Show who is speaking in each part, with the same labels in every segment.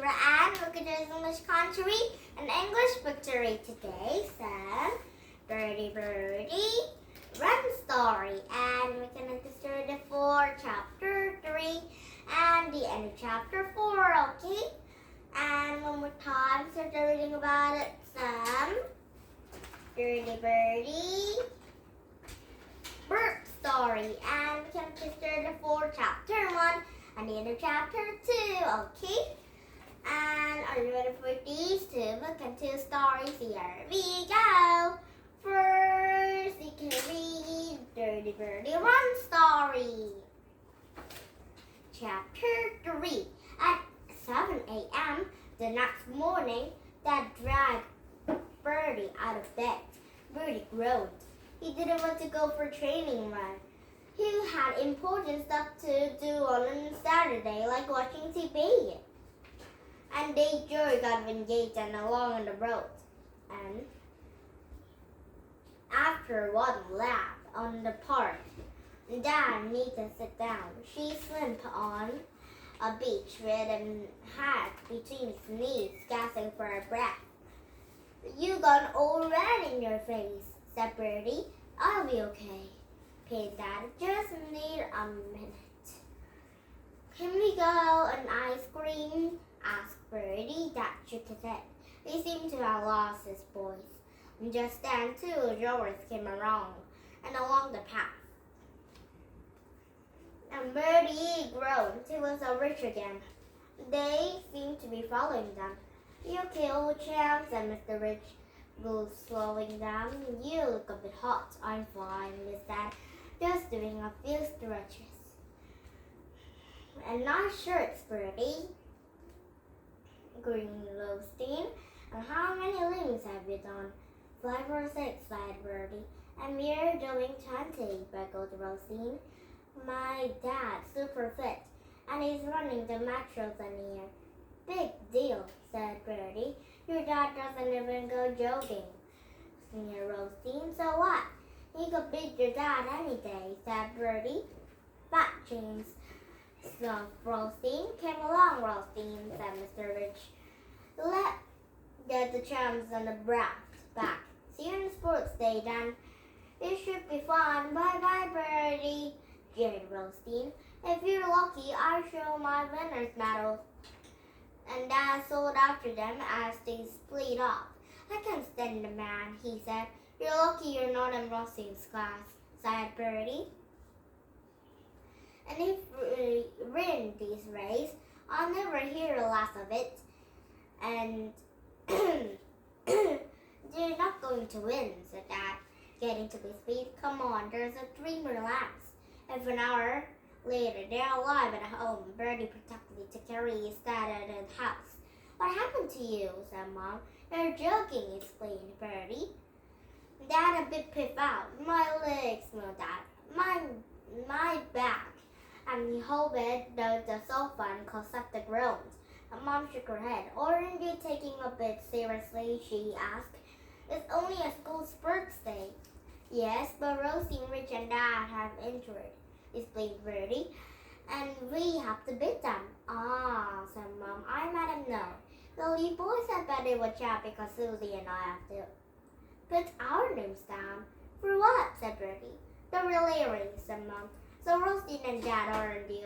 Speaker 1: and we're going to do English country and English victory today. So, Bertie Run Story, and we're going to start it for chapter 3 and the end of chapter 4, okay? And one more time, start reading about it. Some Bertie Burp Story, and we can start it for chapter 1 and the end of chapter 2, okay? And are you ready for these 2 book and 2 stories? Here we go. First, you can read Bertie Run Story. Chapter 3. At 7 a.m. the next morning, Dad dragged Bertie out of bed. Bertie groaned. He didn't want to go for training run. He had important stuff to do on Saturday, like watching TV. And they drove out of engaged and along the road. And after one lap on the park, Dad needed to sit down. She slumped on a beach with a hat between his knees, gasping for her breath. "You got all red in your face," said Bertie. "I'll be okay," paid Dad. "Just need a minute." "Can we go an ice cream?" asked Bertie. Dad shook his head. He seemed to have lost his voice. And just then 2 drovers came along the path. And Bertie groaned. He was so rich again. They seemed to be following them. "You okay, old chap?" said Mr. Rich, slowing down. "You look a bit hot." "I'm fine," Miss Dad. "Just doing a few stretches." "And nice shirts, Bertie." "Green Roasting. And how many rings have you done?" 5 or 6, sighed Bertie. "And we're doing 20, beckled Roasting. "My dad's super fit, and he's running the metros in here." "Big deal," said Bertie. "Your dad doesn't even go jogging," sneered Roasting. "So what? He could beat your dad any day," said Bertie. "Fat James." "So Roasting came along, Roasting," said Mr. Rich. "Let's get the chums on the raft back. See you on sports day, then." "It should be fun. Bye-bye, Bertie," jeered Roasting. "If you're lucky, I'll show my winner's medal." And Dad sold after them as they split off. "I can't stand the man," he said. "You're lucky you're not in Roasting's class," sighed Bertie. "And if we win this race, I'll never hear the last of it." "And you're not going to win," said Dad, getting to his feet. "Come on, there's a 3 more laps." Half an hour later, they're alive at home. Bertie protectively to carry his dad out of the house. "What happened to you?" said Mom. "You're joking," explained Bertie. Dad a bit piffed out. "My legs," smiled Dad. My back." And he hovered down the sofa and caused the groans. And Mom shook her head. "Aren't you taking a bit seriously?" she asked. "It's only a school sports day." "Yes, but Rosie, Rich, and Dad have injured," explained Bertie. "And we have to beat them." "Ah," said Mom. "I let him know." "Well, you boys had better watch out because Susie and I have to put our names down." "For what?" said Bertie. "The relay race," said Mom. "So Rosie and Dad are in the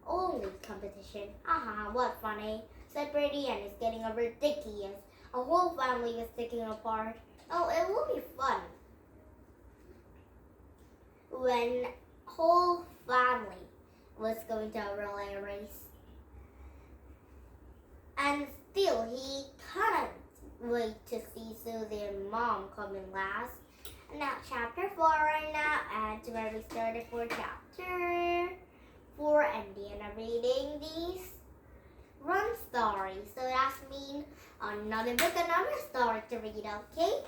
Speaker 1: only competition." "Aha, what funny," said Bertie, "and it's getting ridiculous. A whole family is sticking apart." "Oh, it will be fun when whole family was going to a relay race." And still he couldn't wait to see Susie and Mom coming last. And now chapter 4 right now, and to where we started for chapter 4, and the end of reading these run stories. So that's mean another book, another story to read, okay?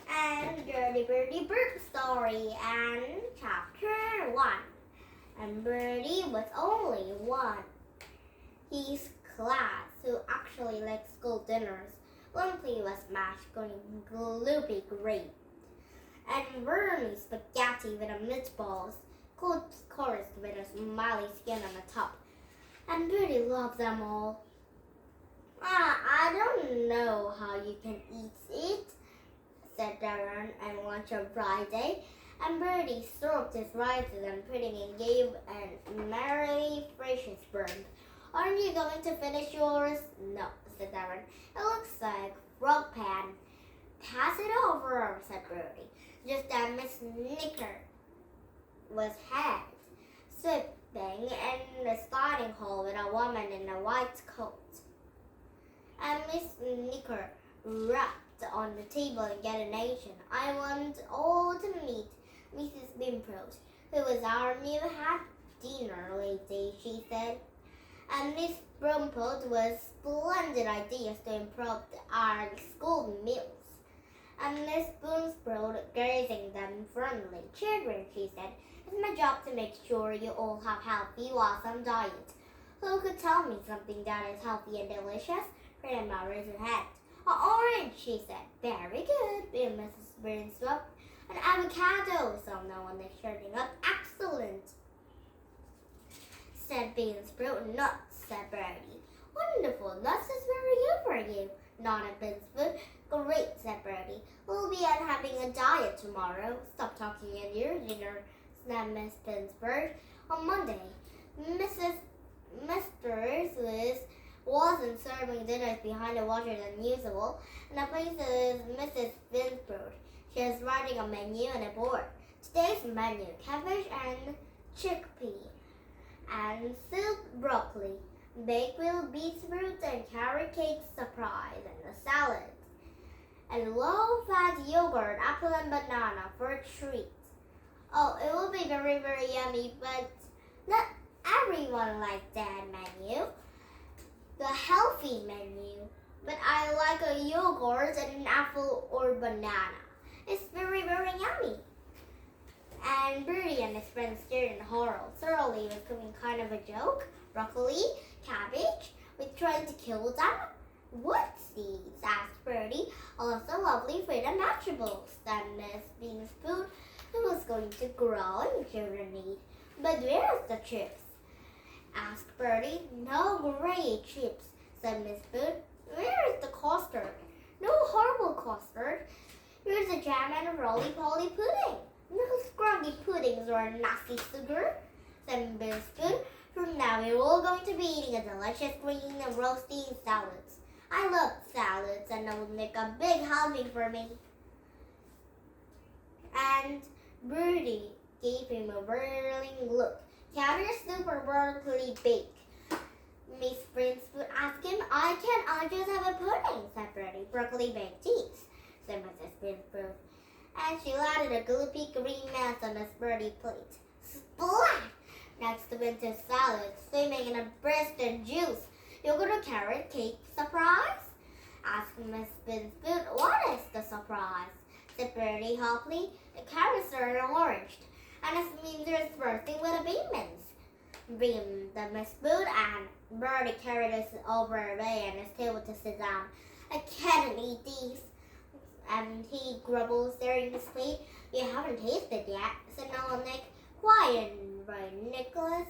Speaker 1: And Bertie Burp Story, and chapter 1. And Bertie was only one. His class who actually liked school dinners. Lumpy was mashed, going gloopy grape. And wormy spaghetti with a meatballs, cold course with a smiley skin on the top. And Bertie loved them all. I don't know how you can eat it, said Darren on lunch on Friday, and Bertie stroked his rises and pudding and gave a merry gracious Burp. Aren't you going to finish yours? No, said Darren. It looks like frog pan. Pass it over, said Bertie. Just then Miss Knicker was had, slipping in the sliding hole with a woman in a white coat. And Miss Knicker rapped on the table in Nation. I want all to meet Mrs. Bimprose, who is our new head dinner lady, she said. And Miss Brumpled was splendid ideas to improve our school meals. And Miss Boonsprout gazing them firmly. Children, she said, it's my job to make sure you all have healthy, awesome diet. Who could tell me something that is healthy and delicious? Grandma raised her hand. An orange, she said. Very good, began Mrs. Boonsprout. An avocado, so no one is shouting up. Excellent, said Beansprout. Nuts, said Bertie. Wonderful, nuts is very good for you, nodded Beansprout. Great, said Bertie. We'll be out having a diet tomorrow. Stop talking at your dinner, snapped Miss Beansprout. On Monday, Mrs. Liz wasn't serving dinners behind the water than usual, and the place is Mrs. Beansprout. She was writing a menu on a board. Today's menu, cabbage and chickpea, and soup broccoli, baked with beetroot and carrot cake surprise, and a salad, and low-fat yogurt, apple and banana for a treat. Oh, it will be very, very yummy, but not everyone likes that menu, the healthy menu. But I like a yogurt and an apple or banana. It's very, very yummy. And Bertie and his friends stared in horror. Thoroughly was doing kind of a joke. Broccoli, cabbage, we're trying to kill them. What seeds? Asked Bertie. Also lovely fruit and vegetables, said Miss Beansprout, who was going to grow and children need. But where's the chips? Asked Bertie. No great chips, said Miss Spoon. Where is the custard? No horrible custard. Here's a jam and a roly-poly pudding. No scroggy puddings or nasty sugar, said Miss Spoon. From now we're all going to be eating a delicious green and roasty salads. I love salads and it would make a big helping for me. And Bertie gave him a whirling look. Cabbage soup or broccoli bake? Miss Brinspoon asked him. I just have a pudding, said Bertie. Broccoli baked cheese, said Mrs. Brinspoon. And she landed a gloopy green mass on Miss Bertie's plate. Splat! Next to winter salad, swimming in a breast and juice. Yogurt or carrot cake surprise? Asked Miss Brinspoon. What is the surprise? Said Bertie happily. The carrots are orange, and it means there's bursting with a beans. Beamed the Miss Spoon, and Bertie carried us over away and his table to sit down. I can't eat these. And he grumbled, staring at his plate. You haven't tasted yet, said Noel Nick. Quiet, right, Nicholas,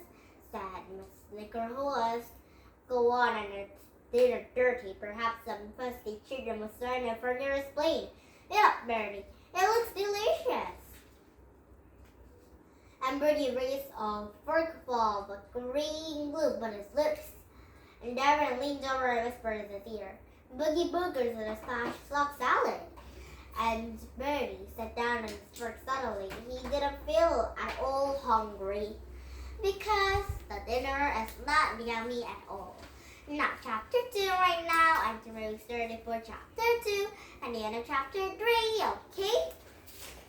Speaker 1: said Miss Nicholas. Go on, and it's dinner dirty. Perhaps some fussy children will start to further explain. Yeah, Bertie, it looks delicious. And Bertie raised a forkful of green glue on his lips. And Darren leaned over and whispered in his ear, Boogie Boogers and a splash slop salad. And Bertie sat down on his fork suddenly. He didn't feel at all hungry because the dinner is not yummy at all. Now, chapter 2 right now, and we're starting for chapter 2 and the end of chapter 3, okay?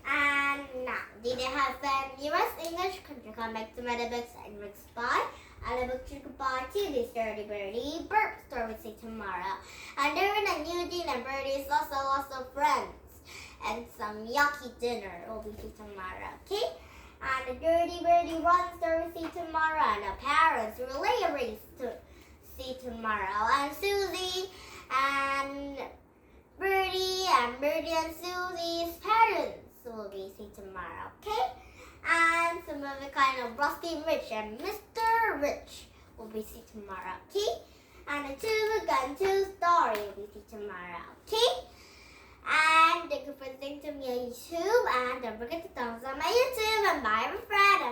Speaker 1: And now, did you have fun? US English, could you come back to my books and books by? I love books you could buy to this Dirty Birdie Burp story we see tomorrow. And during a new dinner, Birdie's lots of friends. And some yucky dinner will be see tomorrow, okay? And the Dirty Birdie Run story we see tomorrow. And the parents relay race to see tomorrow. And Susie and Bertie and Susie's parents will be see tomorrow, okay? And some of the kind of Rusty Rich and Mr. Rich will be see tomorrow, okay? And the two are going to YouTube and don't forget to thumbs up my YouTube and bye, my friend.